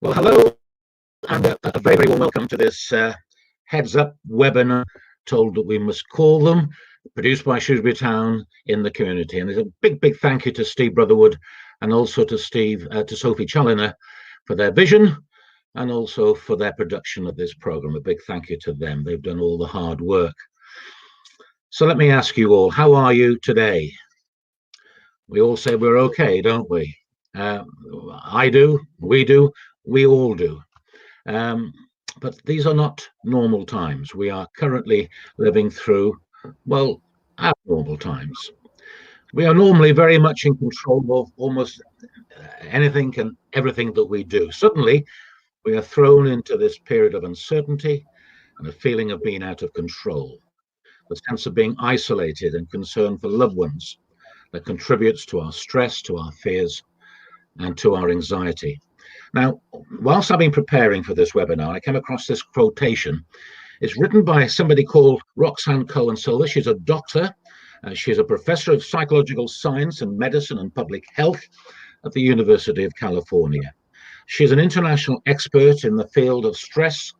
Well, hello, and a very, very warm welcome to this heads up webinar, told that we must call them, produced by Shrewsbury Town in the community. And there's a big, big thank you to Steve Brotherwood and also to Sophie Challoner for their vision and also for their production of this program. A big thank you to them. They've done all the hard work. So let me ask you all, how are you today? We all say we're okay, don't we? I do, we all do. But these are not normal times. We are currently living through, well, abnormal times. We are normally very much in control of almost anything and everything that we do. Suddenly, we are thrown into this period of uncertainty and a feeling of being out of control, the sense of being isolated and concern for loved ones that contributes to our stress, to our fears, and to our anxiety. Now, whilst I've been preparing for this webinar, I came across this quotation. It's written by somebody called Roxanne Cohen-Silver. She's a doctor. She's a professor of psychological science and medicine and public health at the University of California. She's an international expert in the field of stress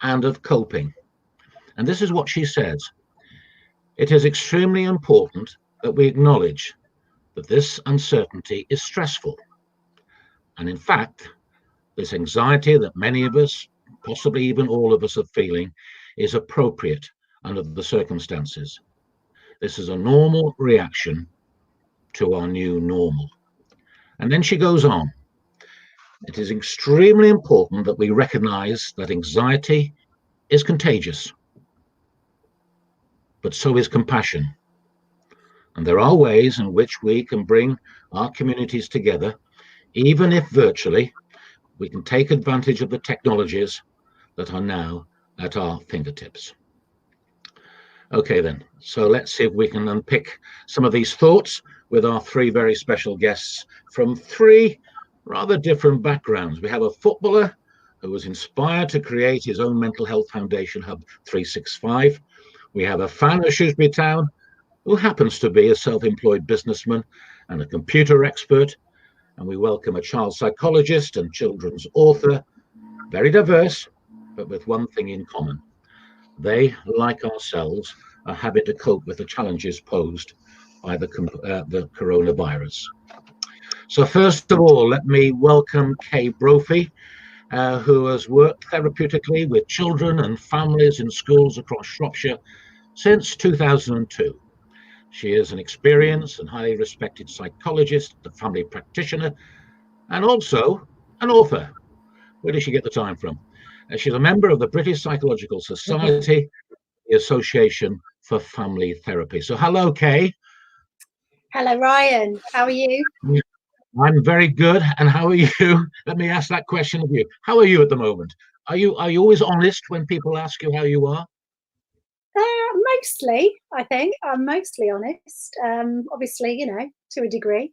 and of coping. And this is what she says. It is extremely important that we acknowledge that this uncertainty is stressful. And in fact, this anxiety that many of us, possibly even all of us, are feeling is appropriate under the circumstances. This is a normal reaction to our new normal. And then she goes on. It is extremely important that we recognize that anxiety is contagious, but so is compassion. And there are ways in which we can bring our communities together, even if virtually. We can take advantage of the technologies that are now at our fingertips. Okay, then, so let's see if we can unpick some of these thoughts with our three very special guests from three rather different backgrounds. We have a footballer who was inspired to create his own mental health foundation, Hub 365. We have a fan of Shrewsbury Town who happens to be a self-employed businessman and a computer expert. And we welcome a child psychologist and children's author, very diverse, but with one thing in common. They, like ourselves, are having to cope with the challenges posed by the coronavirus. So first of all, let me welcome Kay Brophy, who has worked therapeutically with children and families in schools across Shropshire since 2002. She is an experienced and highly respected psychologist, a family practitioner, and also an author. Where does she get the time from? She's a member of the British Psychological Society, the Association for Family Therapy. So hello, Kay. Hello, Ryan. How are you? I'm very good. And how are you? Let me ask that question of you. How are you at the moment? Are you always honest when people ask you how you are? Mostly, I think. I'm mostly honest. Obviously, to a degree.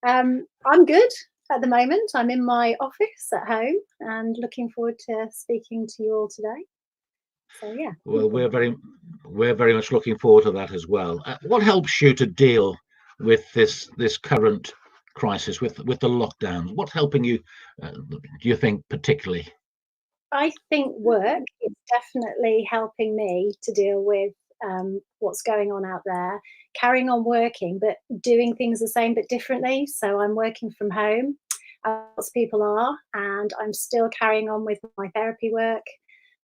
I'm good at the moment. I'm in my office at home and looking forward to speaking to you all today. So, yeah. Well, we're very much looking forward to that as well. What helps you to deal with this current crisis, with the lockdowns? What's helping you, do you think, particularly? I think work is definitely helping me to deal with what's going on out there, carrying on working, but doing things the same but differently. So I'm working from home, as lots of people are, and I'm still carrying on with my therapy work.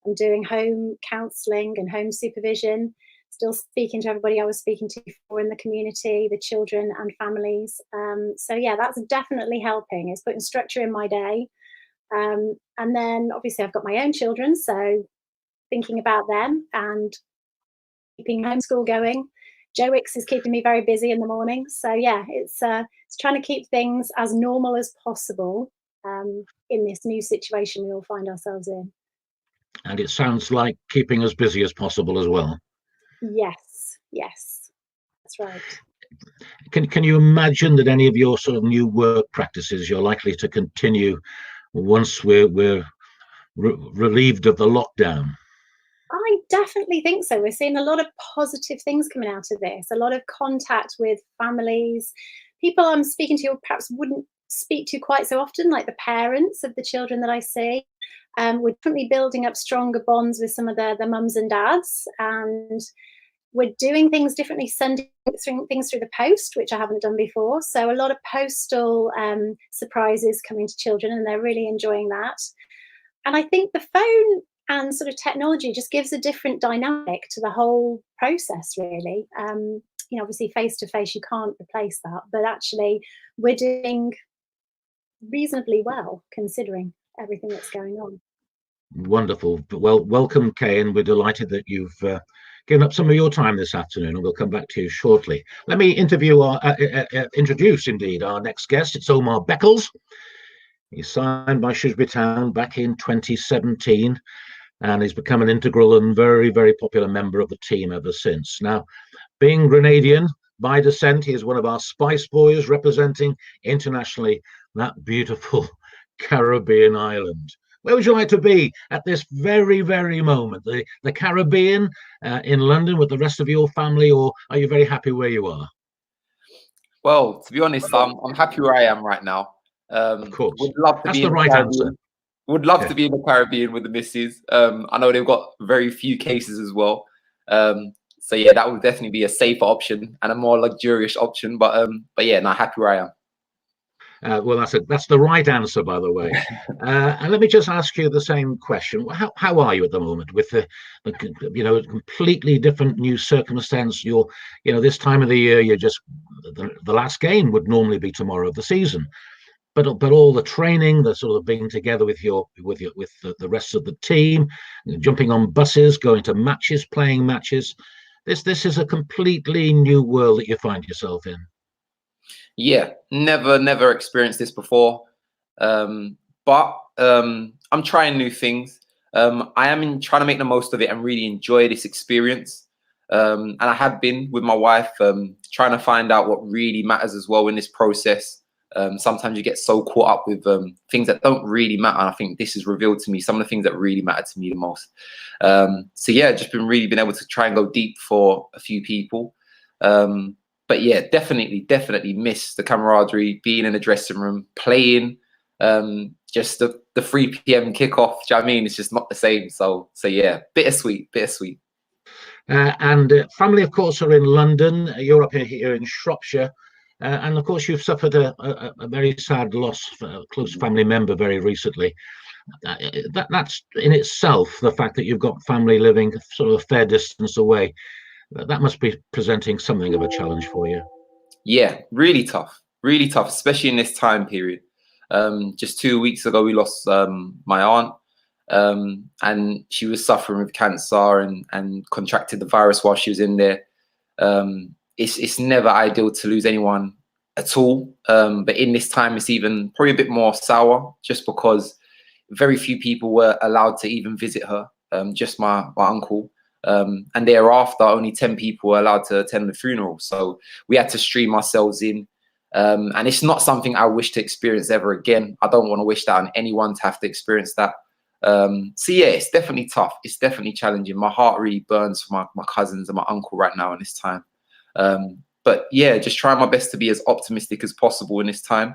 I'm doing home counselling and home supervision, still speaking to everybody I was speaking to before in the community, the children and families. So yeah, that's definitely helping. It's putting structure in my day. And then obviously I've got my own children, so thinking about them and keeping homeschool going. Joe Wicks is keeping me very busy in the morning. So yeah, it's trying to keep things as normal as possible in this new situation we all find ourselves in. And it sounds like keeping as busy as possible as well. Yes, that's right. Can you imagine that any of your sort of new work practices you're likely to continue once we're relieved of the lockdown? I definitely think so. We're seeing a lot of positive things coming out of this, a lot of contact with families, people I'm speaking to who perhaps wouldn't speak to quite so often, like the parents of the children that I see. We're definitely building up stronger bonds with some of the mums and dads, and we're doing things differently, sending things through the post, which I haven't done before. So a lot of postal surprises coming to children, and they're really enjoying that. And I think the phone and sort of technology just gives a different dynamic to the whole process, really. Obviously face to face, you can't replace that, but actually we're doing reasonably well considering everything that's going on. Wonderful. Well, welcome, Kay, and we're delighted that you've given up some of your time this afternoon, and we'll come back to you shortly. Let me introduce indeed our next guest. It's Omar Beckles. He's signed by Shrewsbury Town back in 2017, and he's become an integral and very, very popular member of the team ever since. Now, being Grenadian by descent, he is one of our Spice Boys, representing internationally that beautiful Caribbean island. Where would you like to be at this very, very moment? The Caribbean, in London with the rest of your family, or are you very happy where you are? Well, to be honest, I'm happy where I am right now. Of course. Would love to That's be the in right Caribbean. answer. Would love to be in the Caribbean with the missus. I know they've got very few cases as well. So yeah, that would definitely be a safer option and a more luxurious option. But yeah, no, happy where I am. Well, that's the right answer, by the way. And let me just ask you the same question. How are you at the moment with the completely different new circumstance? This time of the year, you're just the last game would normally be tomorrow of the season, but all the training, the sort of being together with the rest of the team, jumping on buses, going to matches, playing matches. This is a completely new world that you find yourself in. Yeah, never experienced this before. But I'm trying new things. I am trying to make the most of it and really enjoy this experience. And I have been with my wife, trying to find out what really matters as well in this process. Sometimes you get so caught up with things that don't really matter. And I think this has revealed to me some of the things that really matter to me the most. So yeah, just been able to try and go deep for a few people. But yeah, definitely miss the camaraderie, being in the dressing room, playing, just the 3 p.m. kickoff. Do you know what I mean? It's just not the same. So yeah, bittersweet. And family, of course, are in London. You're up here in Shropshire. And of course, you've suffered a very sad loss for a close family member very recently. That's in itself, the fact that you've got family living sort of a fair distance away. That must be presenting something of a challenge for you. Yeah, really tough, especially in this time period. Just 2 weeks ago, we lost my aunt, and she was suffering with cancer and contracted the virus while she was in there. It's never ideal to lose anyone at all, but in this time, it's even probably a bit more sour, just because very few people were allowed to even visit her. Just my uncle. And thereafter, only 10 people were allowed to attend the funeral. So we had to stream ourselves in. And it's not something I wish to experience ever again. I don't want to wish that on anyone to have to experience that. So yeah, it's definitely tough. It's definitely challenging. My heart really burns for my cousins and my uncle right now in this time. But yeah, just trying my best to be as optimistic as possible in this time.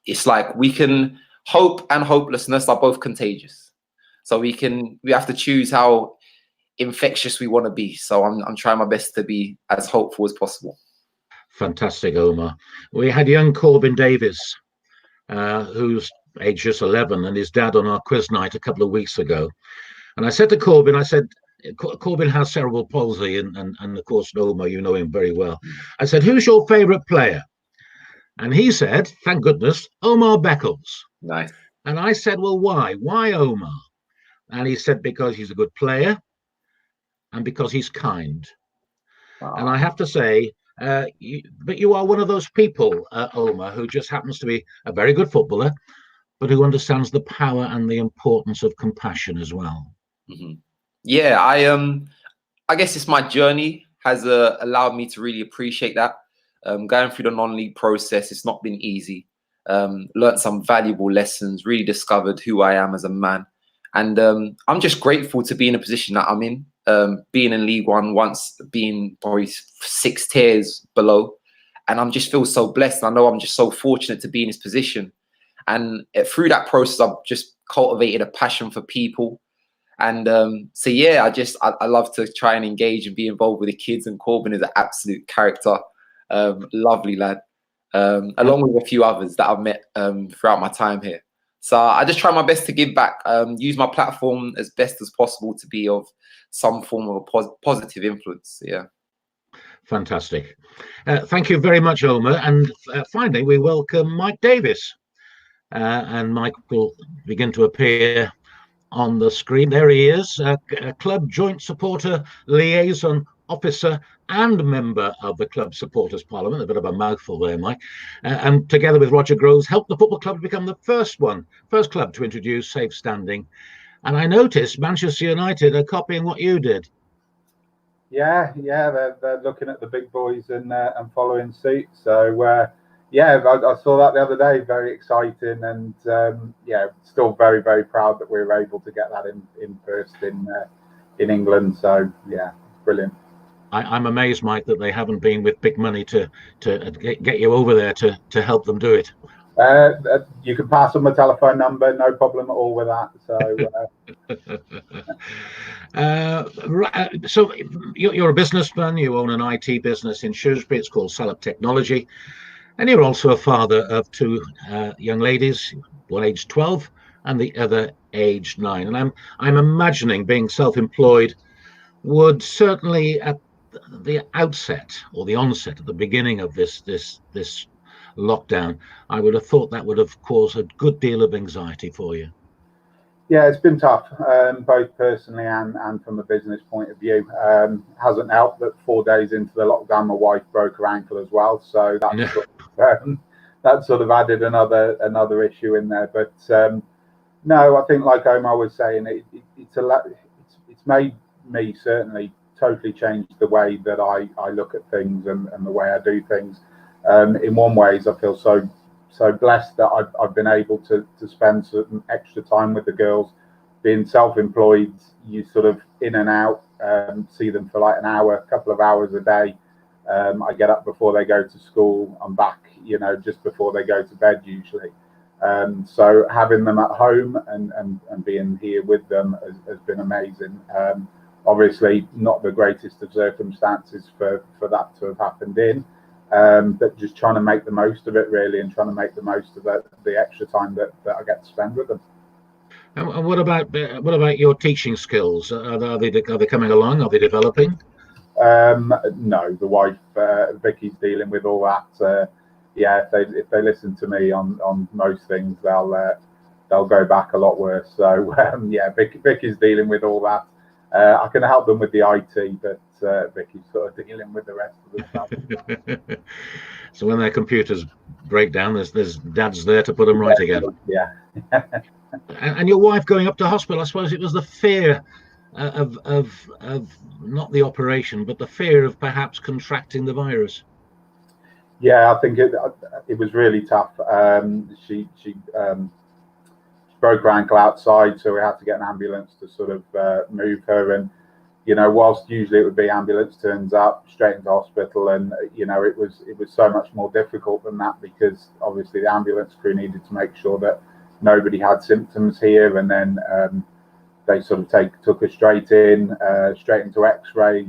It's like hope and hopelessness are both contagious. So we have to choose how infectious we want to be. So I'm trying my best to be as hopeful as possible. Fantastic, Omar. We had young Corbin Davies, who's age just 11, and his dad on our quiz night a couple of weeks ago. And I said to Corbin, Corbin has cerebral palsy, and of course, Omar, you know him very well. I said, who's your favourite player? And he said, thank goodness, Omar Beckles. Nice. And I said, well, why? Why Omar? And he said, because he's a good player and because he's kind. Aww. And I have to say, but you are one of those people, Omar, who just happens to be a very good footballer, but who understands the power and the importance of compassion as well. Mm-hmm. Yeah, I guess it's my journey has allowed me to really appreciate that. Going through the non-league process, it's not been easy. Learned some valuable lessons, really discovered who I am as a man. And I'm just grateful to be in a position that I'm in, being in League One once, being probably 6 tiers below, And I'm just feel so blessed. And I know I'm just so fortunate to be in this position. And through that process, I've just cultivated a passion for people. And so, yeah, I love to try and engage and be involved with the kids. And Corbin is an absolute character, lovely lad, along with a few others that I've met throughout my time here. So I just try my best to give back, use my platform as best as possible to be of some form of a positive influence. Yeah. Fantastic. Thank you very much, Omar. And finally, we welcome Mike Davies. And Mike will begin to appear on the screen. There he is, a club joint supporter, liaison officer, and member of the Club Supporters Parliament. A bit of a mouthful there, Mike. And together with Roger Groves, helped the football club become the first club to introduce safe standing. And I noticed Manchester United are copying what you did. Yeah, they're looking at the big boys and following suit. So yeah, I saw that the other day. Very exciting, and yeah, still very, very proud that we were able to get that in first in England. So yeah, brilliant. I'm amazed, Mike, that they haven't been with big money to get you over there to help them do it. You can pass on my telephone number, no problem at all with that. So, so you're a businessman. You own an IT business in Shrewsbury. It's called Salop Technology, and you're also a father of two young ladies, one aged 12 and the other aged 9. And I'm imagining being self-employed would certainly at the outset or the onset at the beginning of this lockdown, I would have thought that would have caused a good deal of anxiety for you. Yeah, it's been tough, both personally and from a business point of view. Hasn't helped that 4 days into the lockdown, my wife broke her ankle as well, so that sort of added another issue in there. But no, I think like Omar was saying, it's made me certainly totally change the way that I look at things and the way I do things. In one ways, I feel so blessed that I've been able to spend certain extra time with the girls. Being self-employed, you sort of in and out, see them for like an hour, a couple of hours a day. I get up before they go to school. I'm back, just before they go to bed usually. So having them at home and being here with them has been amazing. Obviously, not the greatest of circumstances for that to have happened in. But just trying to make the most of it, really, and trying to make the most of the extra time that I get to spend with them. And what about your teaching skills? Are they coming along? Are they developing? No, the wife Vicky's dealing with all that. Yeah, if they listen to me on most things, they'll go back a lot worse. So yeah, Vicky's dealing with all that. I can help them with the IT, but Vicky's sort of dealing with the rest of the stuff. So when their computers break down, there's dads there to put them right again. Yeah. And your wife going up to hospital, I suppose it was the fear of not the operation, but the fear of perhaps contracting the virus. Yeah, I think it was really tough. She broke her ankle outside, so we had to get an ambulance to sort of move her. And whilst usually it would be ambulance turns up straight into hospital, and it was so much more difficult than that, because obviously the ambulance crew needed to make sure that nobody had symptoms here, and then they sort of took her straight into X-ray,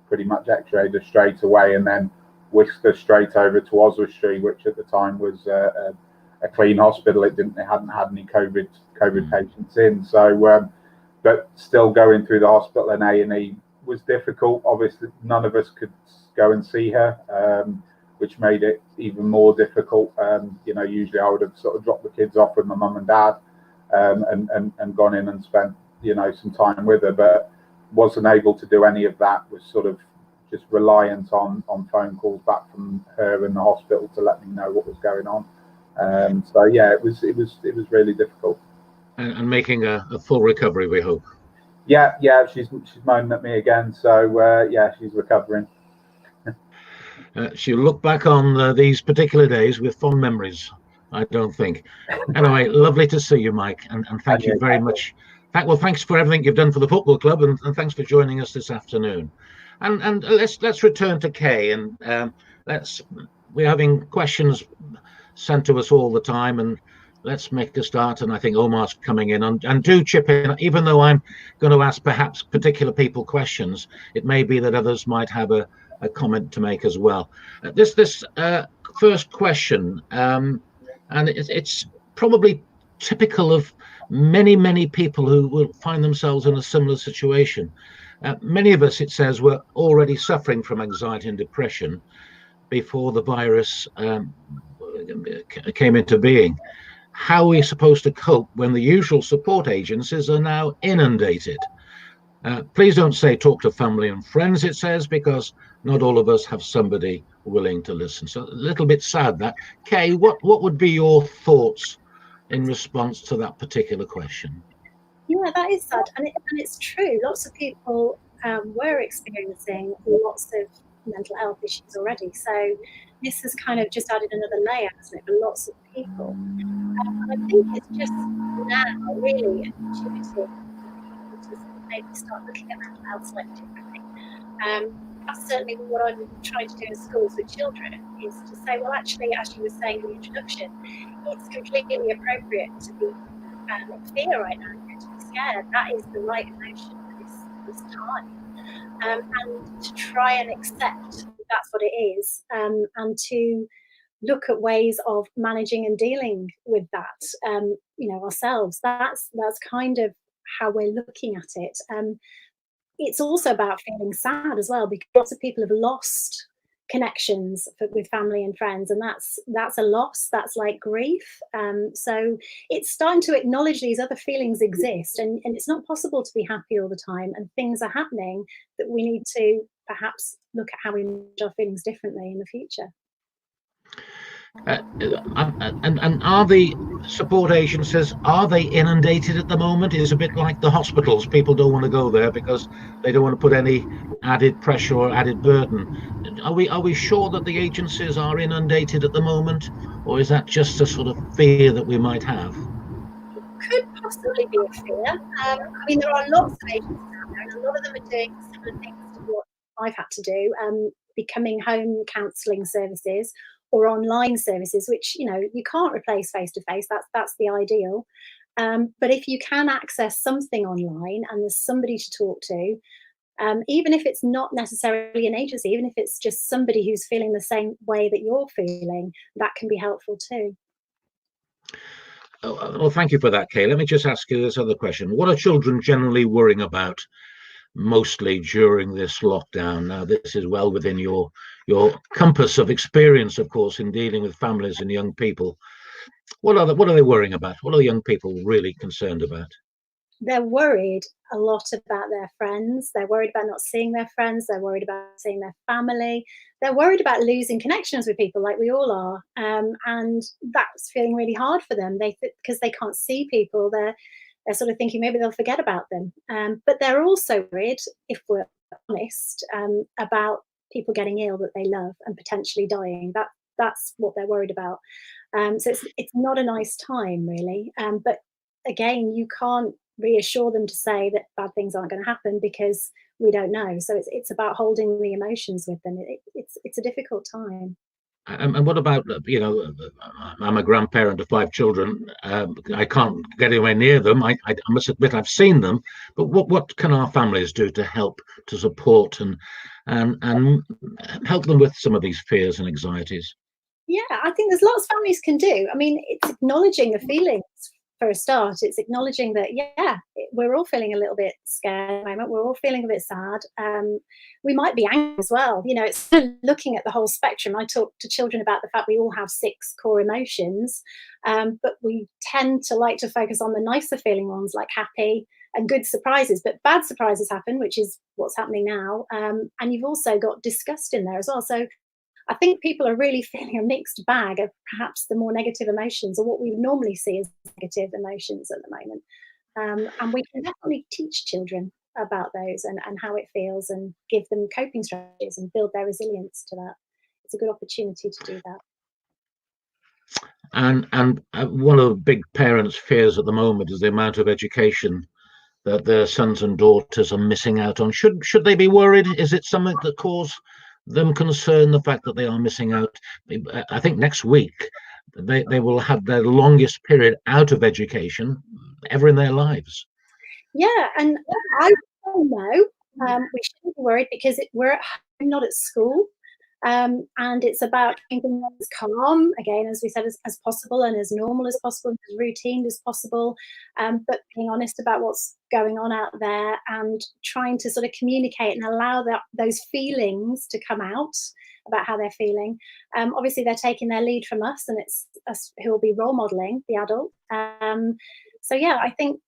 pretty much X-rayed her straight away, and then whisked her straight over to Oswestry, which at the time was a clean hospital. It hadn't had any COVID patients in. So, but still going through the hospital and A&E was difficult. Obviously, none of us could go and see her, which made it even more difficult. Usually I would have sort of dropped the kids off with my mum and dad, and gone in and spent some time with her, but wasn't able to do any of that. Was sort of just reliant on phone calls back from her in the hospital to let me know what was going on. So yeah, it was really difficult. And making a full recovery, we hope. Yeah, she's moaning at me again. So yeah, she's recovering. She'll look back on these particular days with fond memories, I don't think. Anyway, lovely to see you, Mike, and thank you very much. Well, thanks for everything you've done for the football club, and thanks for joining us this afternoon. And let's return to Kay, and we're having questions sent to us all the time, and let's make a start. And I think Omar's coming in, and do chip in. Even though I'm going to ask perhaps particular people questions, it may be that others might have a comment to make as well. This first question, and it's probably typical of many people who will find themselves in a similar situation. Many of us, it says, were already suffering from anxiety and depression before the virus came into being. How are we supposed to cope when the usual support agencies are now inundated? Please don't say talk to family and friends, it says, because not all of us have somebody willing to listen. So a little bit sad that. Kay, what would be your thoughts in response to that particular question? Yeah, that is sad, and it's true. Lots of people were experiencing lots of mental health issues already. So this has kind of just added another layer, hasn't it, for lots of people. And I think it's just now really an opportunity for people to maybe start looking at mental health slightly differently. That's certainly what I'm trying to do in schools with children, is to say, well, actually, as you were saying in the introduction, it's completely appropriate to be in fear right now, to be scared. That is the right emotion for this time. And to try and accept that's what it is, and to look at ways of managing and dealing with that, ourselves. That's kind of how we're looking at it. It's also about feeling sad as well, because lots of people have lost connections with family and friends, and that's a loss. That's like grief. So it's starting to acknowledge these other feelings exist, and it's not possible to be happy all the time, and things are happening that we need to perhaps look at how we manage our feelings differently in the future. And are the support agencies, are they inundated at the moment? It's a bit like the hospitals. People don't want to go there because they don't want to put any added pressure or added burden. Are we sure that the agencies are inundated at the moment, or is that just a sort of fear that we might have? Could possibly be a fear. I mean, there are lots of agencies out there, and a lot of them are doing similar things to what I've had to do, becoming home counselling services or online services, which you can't replace face to face. That's the ideal. But if you can access something online and there's somebody to talk to, even if it's not necessarily an agency, even if it's just somebody who's feeling the same way that you're feeling, that can be helpful too. Well, thank you for that, Kay. Let me just ask you this other question. What are children generally worrying about mostly during this lockdown? Now, this is well within your compass of experience, of course, in dealing with families and young people. What are they worrying about? What are young people really concerned about? They're worried a lot about their friends. They're worried about not seeing their friends. They're worried about seeing their family. They're worried about losing connections with people, like we all are. And that's feeling really hard for them. Because they can't see people, they're sort of thinking maybe they'll forget about them. But they're also worried, if we're honest, about people getting ill that they love and potentially dying. That's what they're worried about. So it's not a nice time, really. But again, you can't reassure them to say that bad things aren't going to happen, because we don't know. So it's about holding the emotions with them. It's a difficult time. And what about, I'm a grandparent of 5 children. I can't get anywhere near them. I must admit I've seen them. But what can our families do to help, to support and help them with some of these fears and anxieties? Yeah, I think there's lots families can do. I mean, it's acknowledging the feelings for a start. It's acknowledging that, we're all feeling a little bit scared at the moment. We're all feeling a bit sad. We might be angry as well. It's looking at the whole spectrum. I talk to children about the fact we all have 6 core emotions, but we tend to like to focus on the nicer feeling ones, like happy and good surprises. But bad surprises happen, which is what's happening now. And you've also got disgust in there as well. So I think people are really feeling a mixed bag of perhaps the more negative emotions, or what we normally see as negative emotions at the moment. And we can definitely teach children about those and how it feels, and give them coping strategies and build their resilience to that. It's a good opportunity to do that. And one of the big parents' fears at the moment is the amount of education that their sons and daughters are missing out on? Should they be worried? Is it something that cause them concern, the fact that they are missing out? I think next week they will have their longest period out of education ever in their lives. Yeah, and I don't know. We shouldn't be worried because we're at home, not at school. And it's about keeping things as calm, again, as we said, as possible, and as normal as possible, and as routine as possible, but being honest about what's going on out there and trying to sort of communicate and allow those feelings to come out about how they're feeling. Obviously, they're taking their lead from us, and it's us who will be role modelling the adult. So yeah, I think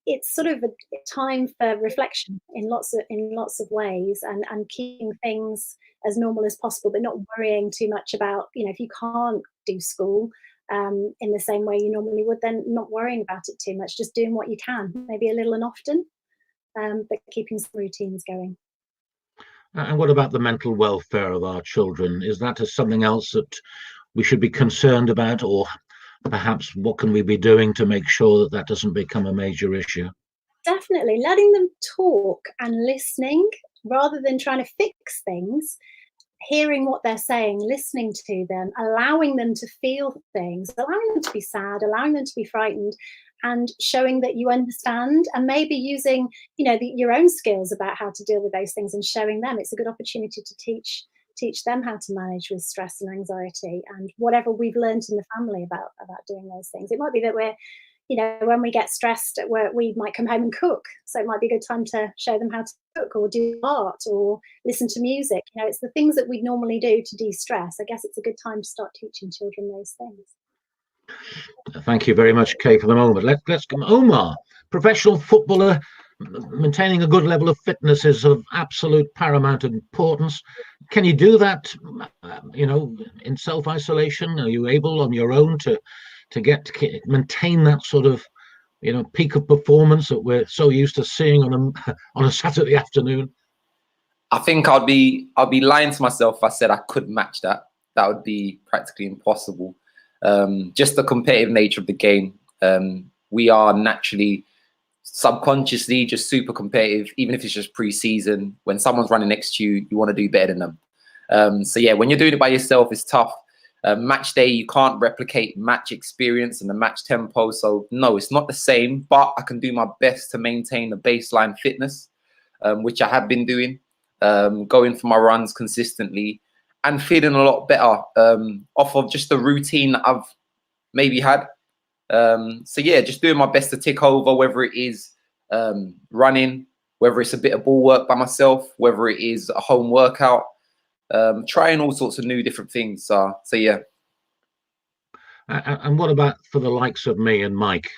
it's sort of a time for reflection in lots of ways, and keeping things as normal as possible, but not worrying too much about, if you can't do school in the same way you normally would, then not worrying about it too much, just doing what you can, maybe a little and often, but keeping some routines going. And what about the mental welfare of our children? Is that something else that we should be concerned about, or perhaps what can we be doing to make sure that that doesn't become a major issue? Definitely letting them talk and listening rather than trying to fix things, hearing what they're saying, listening to them, allowing them to feel things, allowing them to be sad, allowing them to be frightened, and showing that you understand, and maybe using, your own skills about how to deal with those things and showing them. It's a good opportunity to teach them how to manage with stress and anxiety and whatever we've learned in the family about doing those things. It might be that we're, when we get stressed at work, we might come home and cook. So it might be a good time to show them how to cook or do art or listen to music. It's the things that we normally do to de-stress. I guess it's a good time to start teaching children those things. Thank you very much, Kay, for the moment. Let's come. Omar, professional footballer, maintaining a good level of fitness is of absolute paramount importance. Can you do that, in self-isolation? Are you able on your own to maintain that sort of, peak of performance that we're so used to seeing on a Saturday afternoon? I think I'd be lying to myself if I said I could match that. That would be practically impossible. Just the competitive nature of the game. We are naturally, subconsciously, just super competitive. Even if it's just pre-season, when someone's running next to you, you want to do better than them. So yeah, when you're doing it by yourself, it's tough. Match day, you can't replicate match experience and the match tempo. So no, it's not the same, but I can do my best to maintain the baseline fitness, which I have been doing, going for my runs consistently and feeling a lot better off of just the routine that I've maybe had. So yeah, just doing my best to tick over, whether it is running, whether it's a bit of ball work by myself, whether it is a home workout, trying all sorts of new different things. So yeah. And what about for the likes of me and Mike?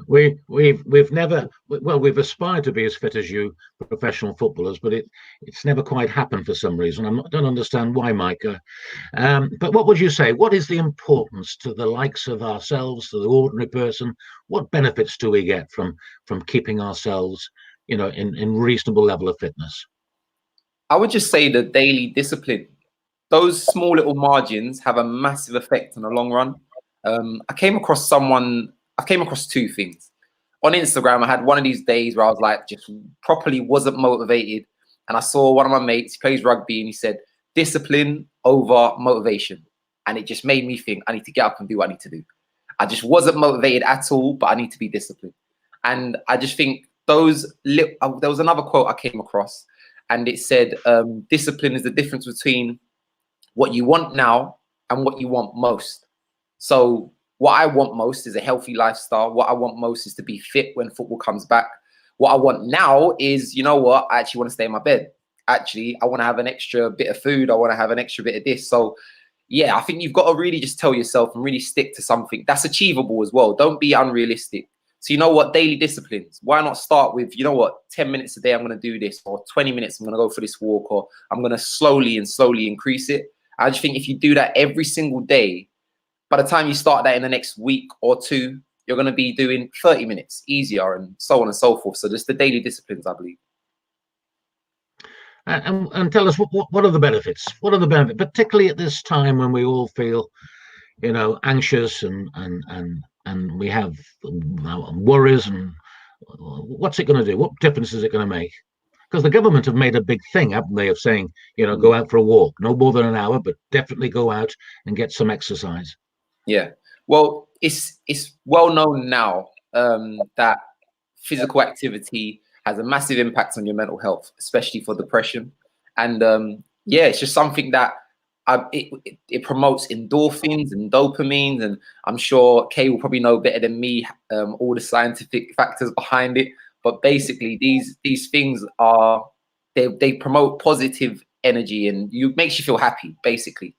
We've never, we've aspired to be as fit as you professional footballers, but it's never quite happened for some reason. I don't understand why, Mike. But what would you say? What is the importance to the likes of ourselves, to the ordinary person? What benefits do we get from keeping ourselves, in reasonable level of fitness? I would just say the daily discipline. Those small little margins have a massive effect in the long run. I came across two things. On Instagram, I had one of these days where I was like, just properly wasn't motivated. And I saw one of my mates, he plays rugby, and he said, discipline over motivation. And it just made me think, I need to get up and do what I need to do. I just wasn't motivated at all, but I need to be disciplined. And I just think there was another quote I came across, and it said, discipline is the difference between what you want now and what you want most. So what I want most is a healthy lifestyle. What I want most is to be fit when football comes back. What I want now is, I actually want to stay in my bed. Actually, I want to have an extra bit of food. I want to have an extra bit of this. So yeah, I think you've got to really just tell yourself and really stick to something that's achievable as well. Don't be unrealistic. So daily disciplines. Why not start with, 10 minutes a day, I'm going to do this, or 20 minutes, I'm going to go for this walk, or I'm going to slowly increase it. I just think if you do that every single day, by the time you start that in the next week or two, you're going to be doing 30 minutes easier, and so on and so forth. So just the daily disciplines, I believe. And tell us, what are the benefits? What are the benefits, particularly at this time when we all feel, anxious and and we have worries and what's it going to do? What difference is it going to make? Because the government have made a big thing, haven't they, of saying, go out for a walk, no more than an hour, but definitely go out and get some exercise. Yeah, well, it's well known now that physical activity has a massive impact on your mental health, especially for depression. And yeah, it's just something that it promotes endorphins and dopamines, and I'm sure Kay will probably know better than me all the scientific factors behind it. But basically, these things they promote positive energy and makes you feel happy, basically.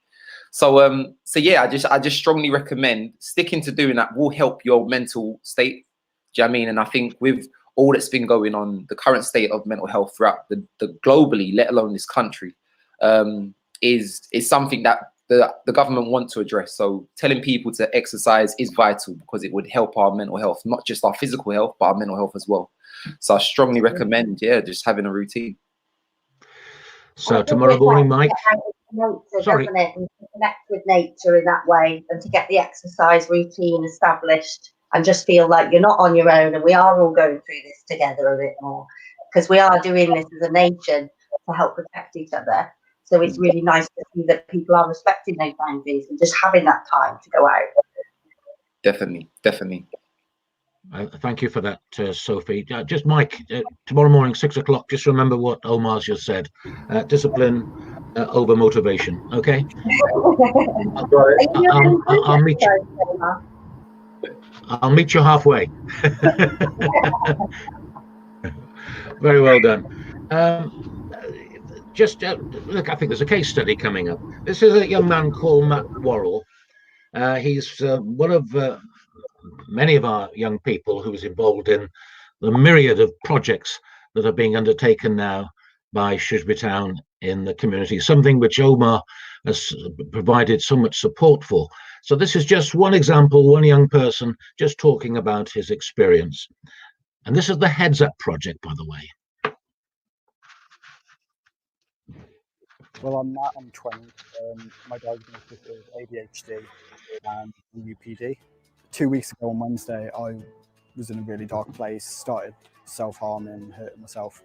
So yeah, I just strongly recommend sticking to doing that. Will help your mental state. Do you know what I mean? And I think with all that's been going on, the current state of mental health throughout the globally, let alone this country, is something that the government want to address. So telling people to exercise is vital because it would help our mental health, not just our physical health, but our mental health as well. So I strongly recommend, just having a routine. So tomorrow morning, Mike. Nature, doesn't it? And to connect with nature in that way, and to get the exercise routine established, and just feel like you're not on your own, and we are all going through this together a bit more, because we are doing this as a nation to help protect each other. So it's really nice to see that people are respecting those boundaries and just having that time to go out. Definitely. Thank you for that, Sophie. Just Mike, tomorrow morning, 6 o'clock, just remember what Omar's just said. Discipline over motivation, okay? I'll meet you halfway. Very well done. Look, I think there's a case study coming up. This is a young man called Matt Worrell. He's one of many of our young people who is involved in the myriad of projects that are being undertaken now by Shrewsbury Town in the community, something which Omar has provided so much support for. So this is just one example, one young person just talking about his experience. And this is the Heads Up project, by the way. Well, I'm Matt, I'm 20. My diagnosis is ADHD and UPD. 2 weeks ago on Wednesday, I was in a really dark place, started self-harming, hurting myself.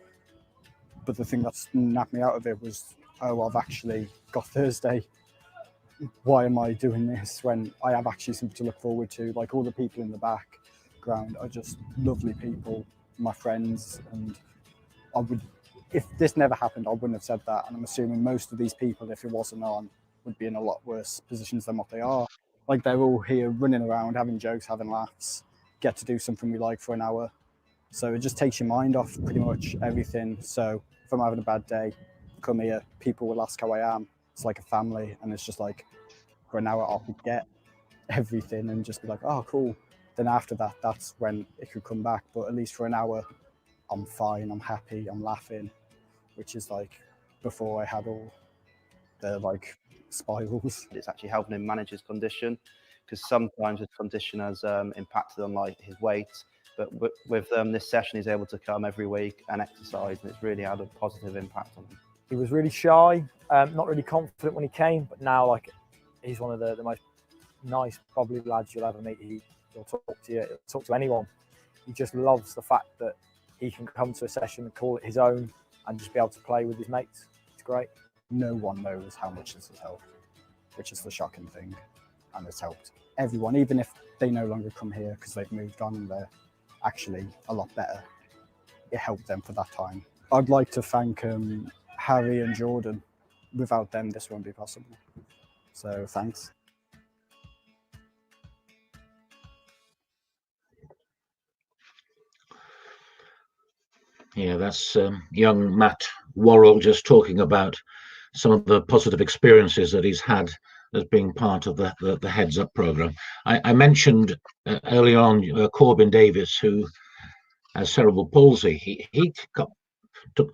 But the thing that snapped me out of it was, oh, I've actually got Thursday. Why am I doing this when I have actually something to look forward to? Like, all the people in the background are just lovely people, my friends, and if this never happened, I wouldn't have said that. And I'm assuming most of these people, if it wasn't on, would be in a lot worse positions than what they are. Like, they're all here running around, having jokes, having laughs, get to do something we like for an hour. So it just takes your mind off pretty much everything. So if I'm having a bad day, come here, people will ask how I am. It's like a family, and it's just like, for an hour I'll forget everything and just be like, oh, cool. Then after that, that's when it could come back. But at least for an hour, I'm fine, I'm happy, I'm laughing, which is like before I had all the like spirals. It's actually helping him manage his condition, because sometimes his condition has impacted on like his weight. But with this session, he's able to come every week and exercise, and it's really had a positive impact on him. He was really shy, not really confident when he came, but now like he's one of the most nice, probably lads you'll ever meet. He'll talk to you, he'll talk to anyone. He just loves the fact that he can come to a session and call it his own and just be able to play with his mates. It's great. No one knows how much this has helped, which is the shocking thing. And it's helped everyone, even if they no longer come here because they've moved on and they're actually a lot better. It helped them for that time. I'd like to thank Harry and Jordan. Without them, this won't be possible. So thanks. Yeah, that's young Matt Worrell just talking about some of the positive experiences that he's had as being part of the Heads Up program. I mentioned early on Corbin Davies, who has cerebral palsy. He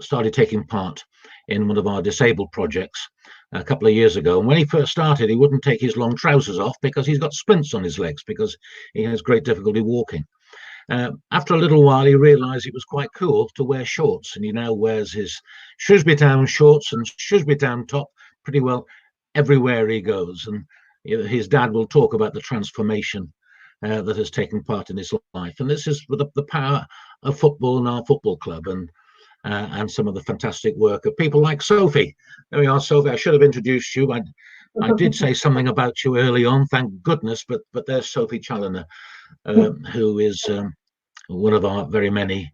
started taking part in one of our disabled projects a couple of years ago. And when he first started, he wouldn't take his long trousers off because he's got splints on his legs because he has great difficulty walking. After a little while, he realised it was quite cool to wear shorts, and he now wears his Shrewsbury Town shorts and Shrewsbury Town top pretty well everywhere he goes. And his dad will talk about the transformation that has taken part in his life. And this is with the power of football and our football club, and some of the fantastic work of people like Sophie. There we are, Sophie. I should have introduced you. I did say something about you early on, thank goodness, but there's Sophie Challoner, who is one of our very many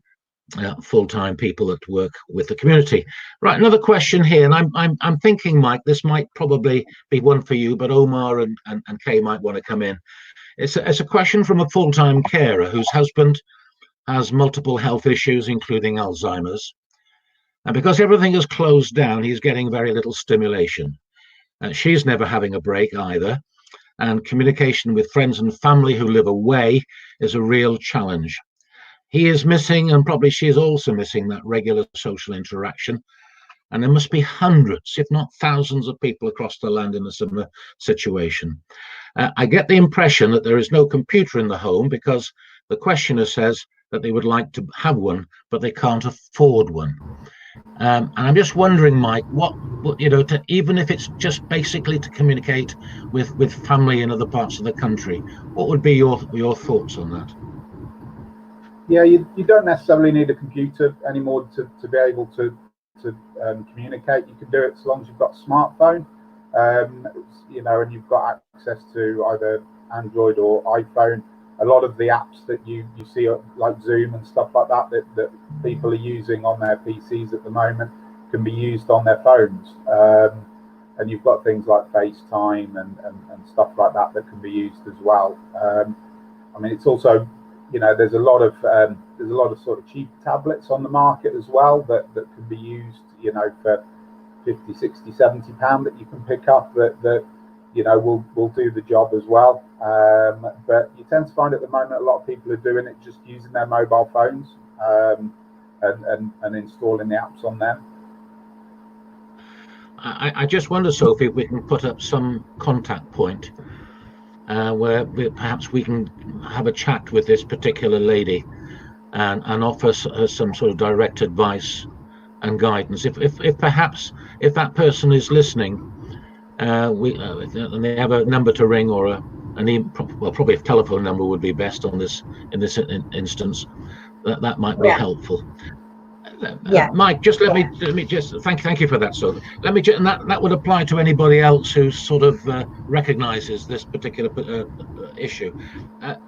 full-time people that work with the community. Right, another question here, and I'm thinking, Mike, this might probably be one for you, but Omar and Kay might want to come in. It's a question from a full-time carer whose husband has multiple health issues, including Alzheimer's. And because everything is closed down, he's getting very little stimulation. She's never having a break either. And communication with friends and family who live away is a real challenge. He is missing, and probably she is also missing, that regular social interaction. And there must be hundreds, if not thousands, of people across the land in a similar situation. I get the impression that there is no computer in the home because the questioner says that they would like to have one, but they can't afford one. And I'm just wondering, Mike, what even if it's just basically to communicate with family in other parts of the country, what would be your thoughts on that? Yeah, you don't necessarily need a computer anymore to be able to communicate. You can do it as long as you've got a smartphone, and you've got access to either Android or iPhone. A lot of the apps that you see, like Zoom and stuff like that people are using on their PCs at the moment, can be used on their phones. And you've got things like FaceTime and stuff like that can be used as well. I mean, it's also, there's a lot of sort of cheap tablets on the market as well that can be used, for 50, 60, 70 pound that you can pick up that will do the job as well. But you tend to find at the moment a lot of people are doing it just using their mobile phones and installing the apps on them. I just wonder, Sophie, if we can put up some contact point where perhaps we can have a chat with this particular lady and offer some sort of direct advice and guidance. If perhaps that person is listening, and they have a number to ring or probably a telephone number would be best in this instance. That might be helpful. Mike, just let me just thank you for that. So let me just, and that would apply to anybody else who sort of recognizes this particular issue.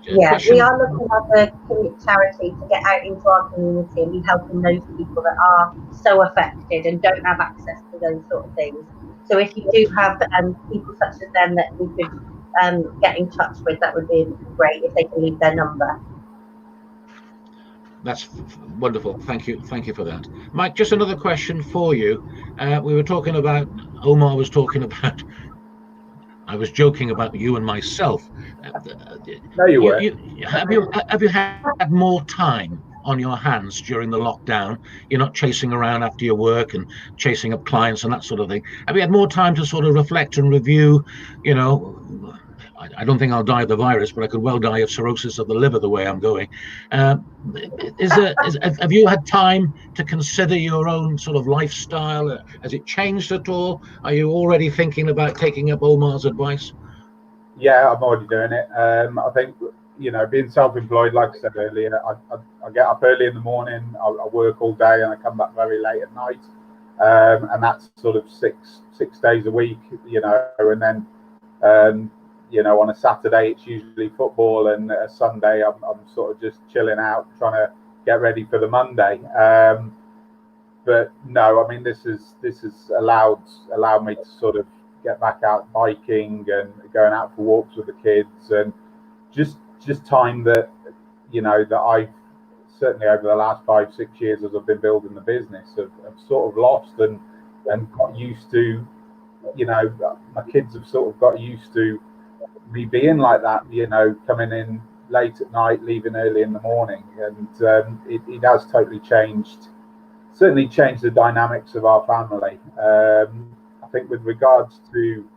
We are looking at a charity to get out into our community and be helping those people that are so affected and don't have access to those sort of things. So if you do have people such as them that we could get in touch with, that would be great if they can leave their number. That's wonderful. Thank you for that. Mike, just another question for you. We were talking about, Omar was talking about, I was joking about you and myself. No, you were. Have you had more time on your hands during the lockdown? You're not chasing around after your work and chasing up clients and that sort of thing. Have you had more time to sort of reflect and review? I don't think I'll die of the virus, but I could well die of cirrhosis of the liver the way I'm going. Have you had time to consider your own sort of lifestyle? Has it changed at all? Are you already thinking about taking up Omar's advice? Yeah, I'm already doing it. I think, being self-employed, like I said earlier, I get up early in the morning, I work all day, and I come back very late at night. And that's sort of six days a week, and then on a Saturday it's usually football, and a Sunday I'm sort of just chilling out, trying to get ready for the Monday. But no, I mean, this has allowed me to sort of get back out biking and going out for walks with the kids, and just time that that I've certainly over the last 5-6 years as I've been building the business have sort of lost and got used to. My kids have sort of got used to me being like that, coming in late at night, leaving early in the morning, and it has totally certainly changed the dynamics of our family. I think with regards to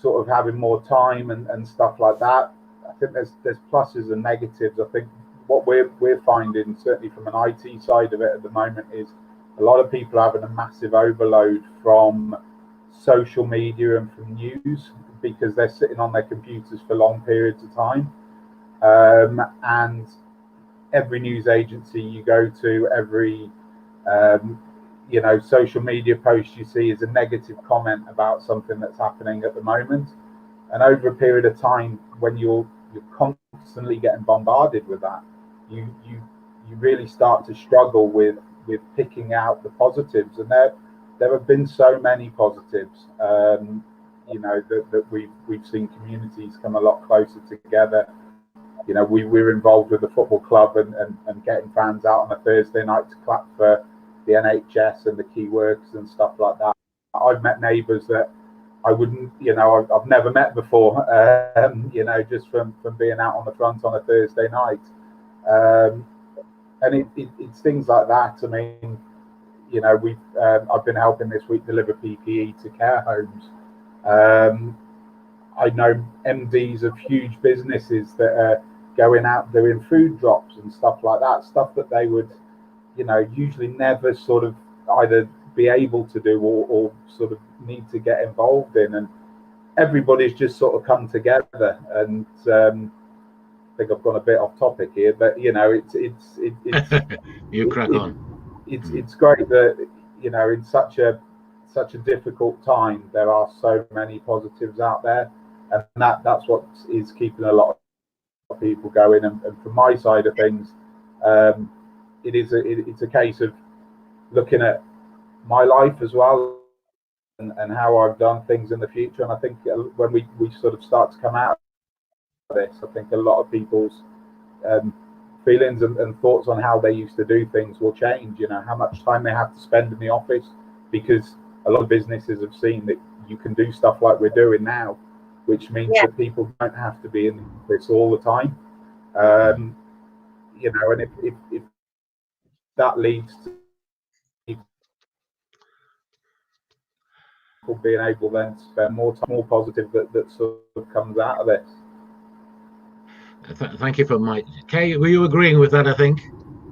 sort of having more time and stuff like that, I think there's pluses and negatives. I think what we're finding, certainly from an IT side of it at the moment, is a lot of people having a massive overload from social media and from news, because they're sitting on their computers for long periods of time. And every news agency you go to, every social media post you see is a negative comment about something that's happening at the moment. And over a period of time, when you're constantly getting bombarded with that, you really start to struggle with picking out the positives. And there have been so many positives, that we've seen communities come a lot closer together. We're involved with the football club and getting fans out on a Thursday night to clap for the NHS and the key workers and stuff like that. I've met neighbours that I wouldn't, I've never met before, just from being out on the front on a Thursday night. And it's things like that. I mean, I've been helping this week deliver PPE to care homes. I know MDs of huge businesses that are going out doing food drops and stuff like that, stuff that they would, usually never sort of either be able to do or sort of need to get involved in. And everybody's just sort of come together. And I think I've gone a bit off topic here, but it's you crack on. It's great that in such a difficult time there are so many positives out there, and that's what is keeping a lot of people going. And from my side of things, it's a case of looking at my life as well and how I've done things in the future. And I think when we sort of start to come out of this, I think a lot of people's feelings and thoughts on how they used to do things will change. How much time they have to spend in the office, because a lot of businesses have seen that you can do stuff like we're doing now, which means that people don't have to be in the office all the time. And if that leads to people being able then to spend more time, more positive that sort of comes out of this. Thank you for Mike. Kay, were you agreeing with that? I think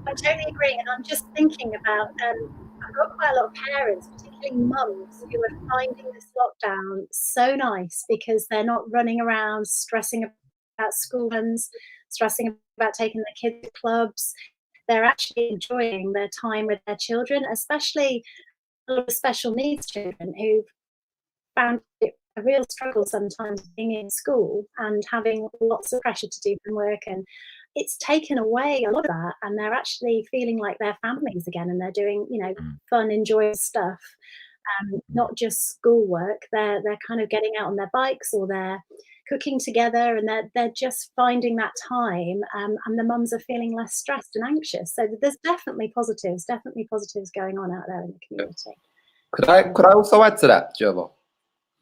I totally agree, and I'm just thinking about I've got quite a lot of parents, particularly mums, who are finding this lockdown so nice because they're not running around stressing about school runs, stressing about taking their kids to clubs. They're actually enjoying their time with their children, especially a lot of special needs children who've found it a real struggle sometimes being in school and having lots of pressure to do from work, and it's taken away a lot of that, and they're actually feeling like they're families again, and they're doing fun, enjoyable stuff, not just schoolwork. They're kind of getting out on their bikes, or they're cooking together, and they're just finding that time, and the mums are feeling less stressed and anxious. So there's definitely positives going on out there in the community. Could I also add to that, Joe?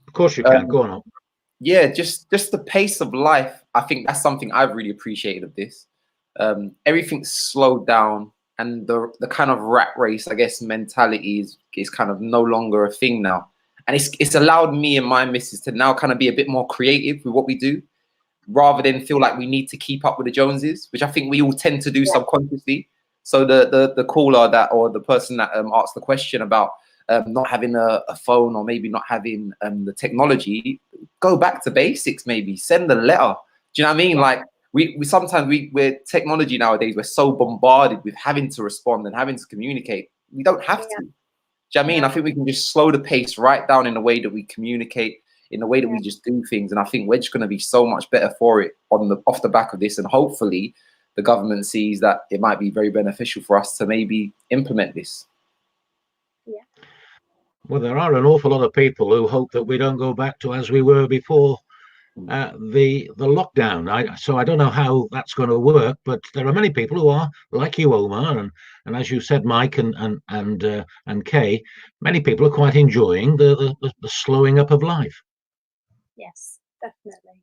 of course you can. Go on. Yeah, just the pace of life. I think that's something I've really appreciated of this. Everything's slowed down, and the kind of rat race, I guess, mentality is kind of no longer a thing now. And it's allowed me and my missus to now kind of be a bit more creative with what we do, rather than feel like we need to keep up with the Joneses, which I think we all tend to do subconsciously. So the caller or the person that asked the question about not having a phone, or maybe not having the technology, go back to basics. Maybe send a letter. Do you know what I mean? Like we sometimes we're technology nowadays, we're so bombarded with having to respond and having to communicate. We don't have to. Do you know what I mean? I think we can just slow the pace right down in the way that we communicate, in the way that we just do things. And I think we're just going to be so much better for it off the back of this. And hopefully the government sees that it might be very beneficial for us to maybe implement this. Well, there are an awful lot of people who hope that we don't go back to as we were before the lockdown. So I don't know how that's going to work, but there are many people who are like you, Omar, and as you said, Mike and Kay. Many people are quite enjoying the slowing up of life. Yes, definitely.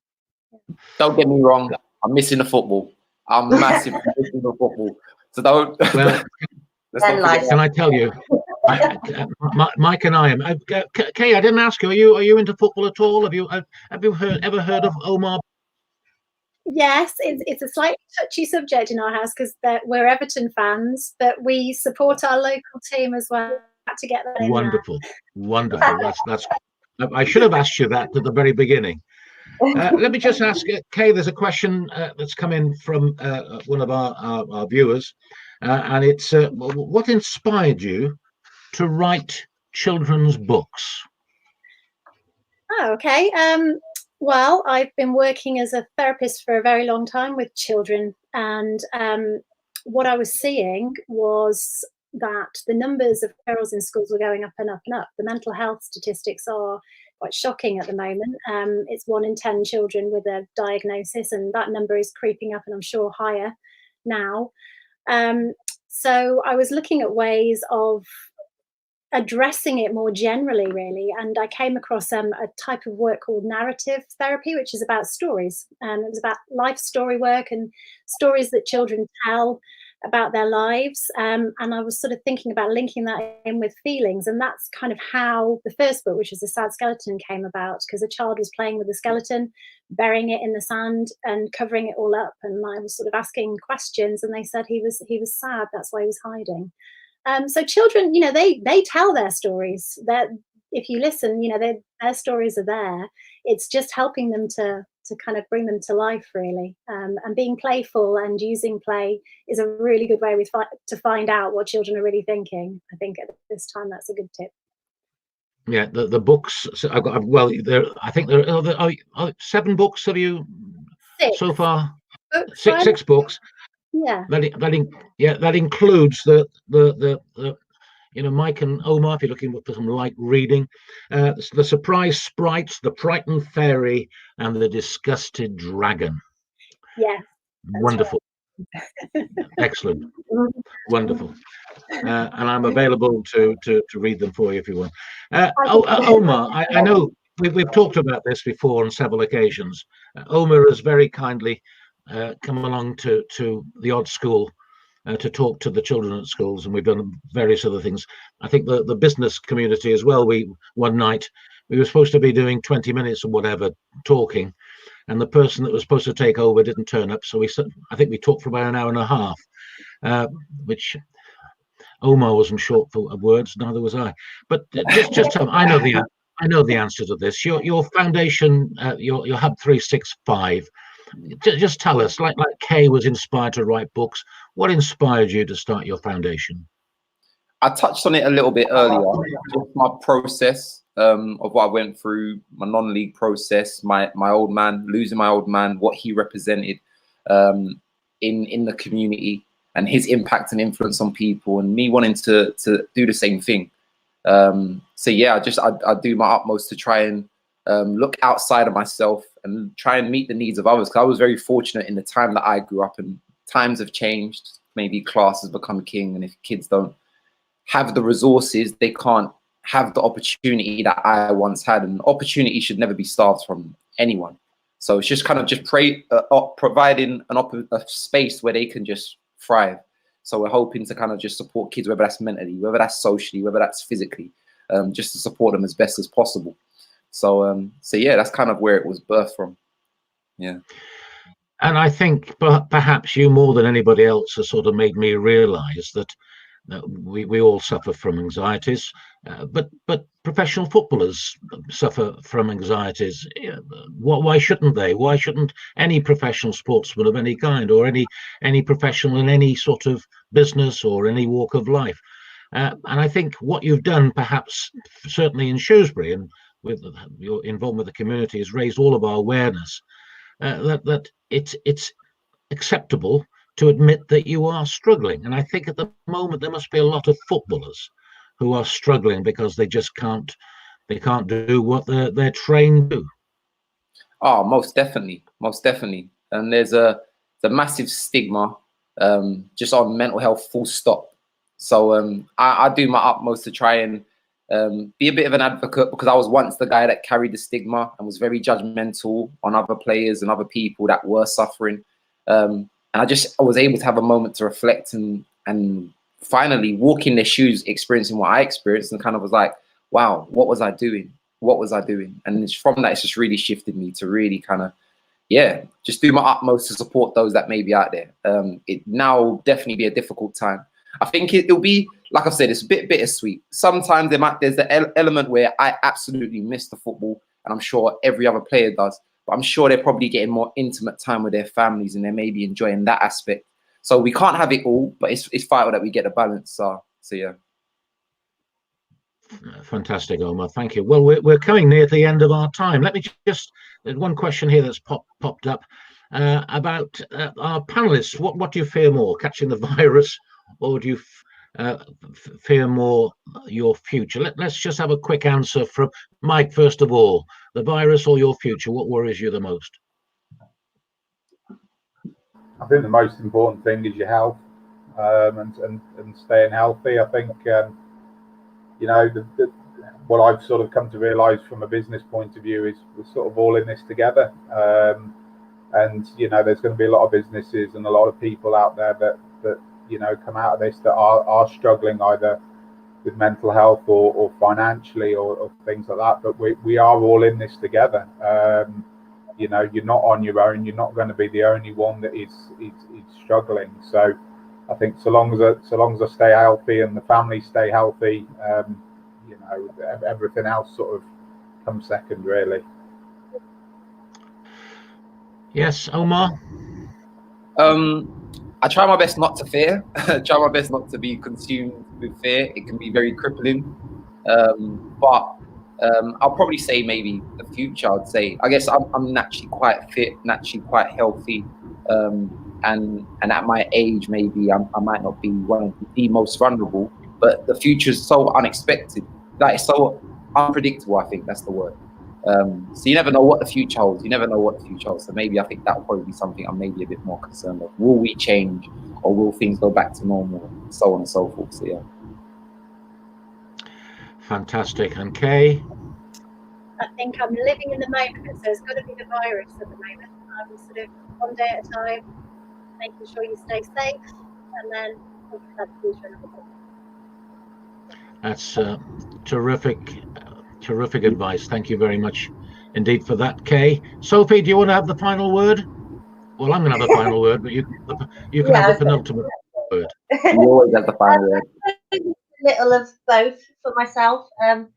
Yeah. Don't get me wrong. I'm missing the football. I'm massive missing the football. So don't. Well, can I tell you? Mike and I am. Kay, I didn't ask you. Are you into football at all? Have you ever heard of Omar? Yes, it's a slightly touchy subject in our house because we're Everton fans, but we support our local team as well. To get that in wonderful. That's. I should have asked you that at the very beginning. Let me just ask, Kay, there's a question that's come in from one of our viewers, and it's what inspired you to write children's books? Oh, okay. Well, I've been working as a therapist for a very long time with children, and what I was seeing was that the numbers of referrals in schools were going up and up and up. The mental health statistics are quite shocking at the moment. It's 1 in 10 children with a diagnosis, and that number is creeping up, and I'm sure higher now. So I was looking at ways of addressing it more generally, really, and I came across a type of work called narrative therapy, which is about stories. It was about life story work and stories that children tell about their lives, and I was sort of thinking about linking that in with feelings, and that's kind of how the first book, which was The Sad Skeleton, came about, because a child was playing with the skeleton, burying it in the sand and covering it all up, and I was sort of asking questions, and they said he was sad, that's why he was hiding. So children, you know, they tell their stories. That if you listen, you know, their stories are there. It's just helping them to kind of bring them to life, really. And being playful and using play is a really good way to find out what children are really thinking. I think at this time that's a good tip. Yeah, the books. So I've got, well, I think there are 7 books. Have you 6 so far? books, 6 books. Yeah. That includes the you know, Mike and Omar, if you're looking for some light reading, the Surprise Sprites, the Frightened Fairy, and the Disgusted Dragon. Yeah. Wonderful. Right. Excellent. Wonderful. And I'm available to read them for you if you want. Omar, I know we've talked about this before on several occasions. Omar has very kindly come along to the odd school to talk to the children at schools, and we've done various other things. I think the business community as well. One night we were supposed to be doing 20 minutes or whatever talking, and the person that was supposed to take over didn't turn up. So I think we talked for about an hour and a half, which Omar wasn't short of words, neither was I. But just tell me, I know the answer to this. Your foundation, your Hub 365. Just tell us, like Kay was inspired to write books, what inspired you to start your foundation? I touched on it a little bit earlier. Just my process of what I went through, my non-league process, my old man, losing my old man, what he represented in the community, and his impact and influence on people, and me wanting to do the same thing. So yeah, I do my utmost to try and look outside of myself and try and meet the needs of others. Because I was very fortunate in the time that I grew up, and times have changed. Maybe class has become king, and if kids don't have the resources, they can't have the opportunity that I once had. And opportunity should never be starved from anyone. So it's just kind of providing a space where they can just thrive. So we're hoping to kind of just support kids, whether that's mentally, whether that's socially, whether that's physically, just to support them as best as possible. So yeah, that's kind of where it was birthed from. Yeah. And I think perhaps you more than anybody else has sort of made me realize that we all suffer from anxieties, but professional footballers suffer from anxieties. Why shouldn't they? Why shouldn't any professional sportsman of any kind, or any professional in any sort of business or any walk of life? And I think what you've done, perhaps certainly in Shrewsbury and with your involvement with the community, has raised all of our awareness that it's acceptable to admit that you are struggling. And I think at the moment there must be a lot of footballers who are struggling because they just can't do what they're trained to do. Oh, most definitely. And there's a massive stigma just on mental health, full stop. So I do my utmost to try and be a bit of an advocate, because I was once the guy that carried the stigma and was very judgmental on other players and other people that were suffering. And I was able to have a moment to reflect and finally walk in their shoes, experiencing what I experienced, and kind of was like, wow, what was I doing? And it's from that, it's just really shifted me to really kind of, yeah, just do my utmost to support those that may be out there. It now will definitely be a difficult time. I think it'll be, like I've said, it's a bit bittersweet. Sometimes there's the element where I absolutely miss the football, and I'm sure every other player does. but I'm sure they're probably getting more intimate time with their families, and they may be enjoying that aspect. So we can't have it all, but it's vital that we get the balance. So yeah. Fantastic, Omar. Thank you. Well, we're coming near the end of our time. Let me just, there's one question here that's popped up about our panelists. What do you fear more, catching the virus, or do you fear more your future? Let's just have a quick answer from Mike first of all. The virus or your future? What worries you the most? I think the most important thing is your health, and staying healthy. I think you know, what I've sort of come to realise from a business point of view is we're sort of all in this together. And you know, there's going to be a lot of businesses and a lot of people out there that you know, come out of this that are struggling either with mental health or financially or things like that. But we are all in this together. You know, you're not on your own. You're not going to be the only one that is struggling. So I think so long as I stay healthy and the family stay healthy, you know, everything else sort of comes second, really. Yes, Omar. I try my best not to fear. Try my best not to be consumed with fear. It can be very crippling. But I'll probably say maybe the future. I'd say, I guess I'm naturally quite fit, naturally quite healthy, and at my age, maybe I might not be one of the most vulnerable. But the future is so unexpected, like it's so unpredictable. I think that's the word. So you never know what the future holds. You never know what the future holds. So maybe I think that will probably be something I'm maybe a bit more concerned of. Will we change, or will things go back to normal, and so on and so forth. So yeah. Fantastic. And Kay? I think I'm living in the moment, so it's got to be the virus at the moment. I'm sort of one day at a time, making sure you stay safe, and then think about the future. That's terrific advice. Thank you very much indeed for that, Kay. Sophie, do you want to have the final word? Well, I'm going to have the final word, but you can have the penultimate word. You always have the final word. Little of both for myself.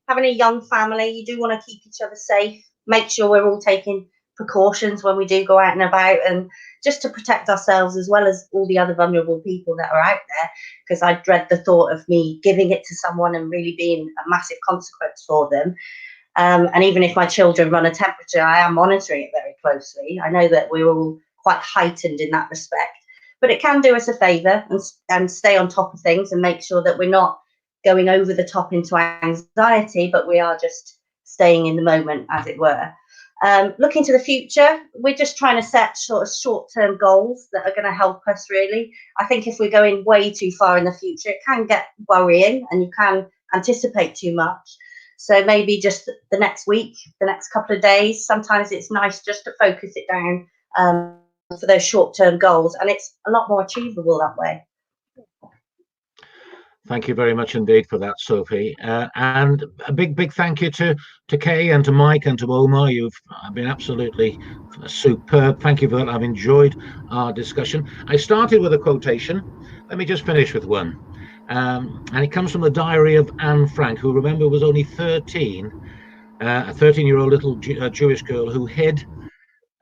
Having a young family, you do want to keep each other safe, make sure we're all taking precautions when we do go out and about, and just to protect ourselves as well as all the other vulnerable people that are out there, because I dread the thought of me giving it to someone and really being a massive consequence for them. And even if my children run a temperature, I am monitoring it very closely. I know that we're all quite heightened in that respect, but it can do us a favour and stay on top of things and make sure that we're not going over the top into anxiety, but we are just staying in the moment, as it were. Looking to the future, we're just trying to set sort of short-term goals that are going to help us, really. I think if we're going way too far in the future, it can get worrying and you can anticipate too much. So maybe just the next week, the next couple of days, sometimes it's nice just to focus it down for those short-term goals, and it's a lot more achievable that way. Thank you very much indeed for that, Sophie. And a big thank you to Kay and to Mike and to Omar. You've been absolutely superb. Thank you for that. I've enjoyed our discussion. I started with a quotation. Let me just finish with one. And it comes from the diary of Anne Frank, who, remember, was only 13, a 13-year-old little Jewish girl who hid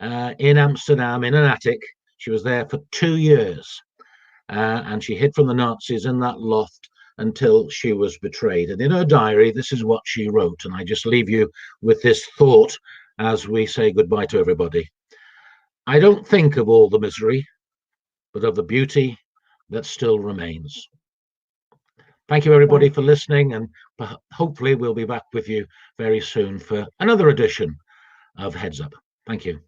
in Amsterdam in an attic. She was there for 2 years. And she hid from the Nazis in that loft until she was betrayed. And in her diary, this is what she wrote. And I just leave you with this thought as we say goodbye to everybody. I don't think of all the misery, but of the beauty that still remains. Thank you, everybody, for listening. And hopefully we'll be back with you very soon for another edition of Heads Up. Thank you.